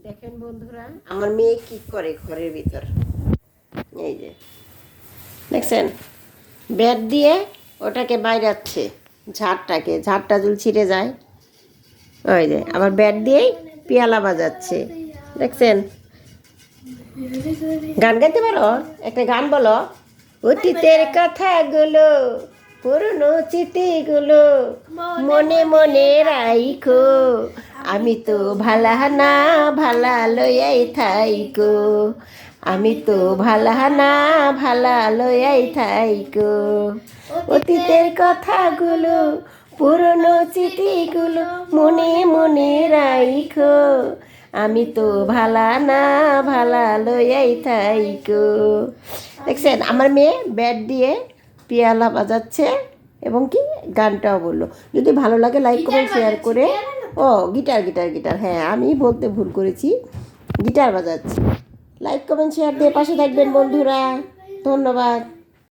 দেখেন বন্ধুরা, আমার মেয়ে কি করে ঘরের ভিতর। এই যে দেখছেন, ব্যাট দিয়ে ওটাকে বাইরাচ্ছে, ঝাড়টা যদি ছিঁড়ে যায়। ওই যে আবার ব্যাট দিয়েই পেয়ালা বাজাচ্ছে, দেখছেন। গান গাইতে পারো? একটা গান বলো। অতীতের কথাগুলো, পুরনো স্মৃতিগুলো মনে মনে রাইখো, আমি তো ভালা না ভালা লইয়াই থাইকো, আমি তো ভালা না ভালা লইয়াই থাইকো। অতীতের কথাগুলো, পুরনো স্মৃতিগুলো মনে মনে রাইখো, আমি তো ভালা না ভালা লইয়াই থাইকো। দেখছেন, আমার মেয়ে ব্যাট দিয়ে পিয়ালা বাজাচ্ছে এবং কি গানটাও বললো। যদি ভালো লাগে লাইক কমেন্ট শেয়ার করে। ও গিটার, হ্যাঁ আমি বলতে ভুল করেছি, গিটার বাজাচ্ছি। লাইক কমেন্ট শেয়ার দিয়ে পাশে থাকবেন বন্ধুরা, ধন্যবাদ।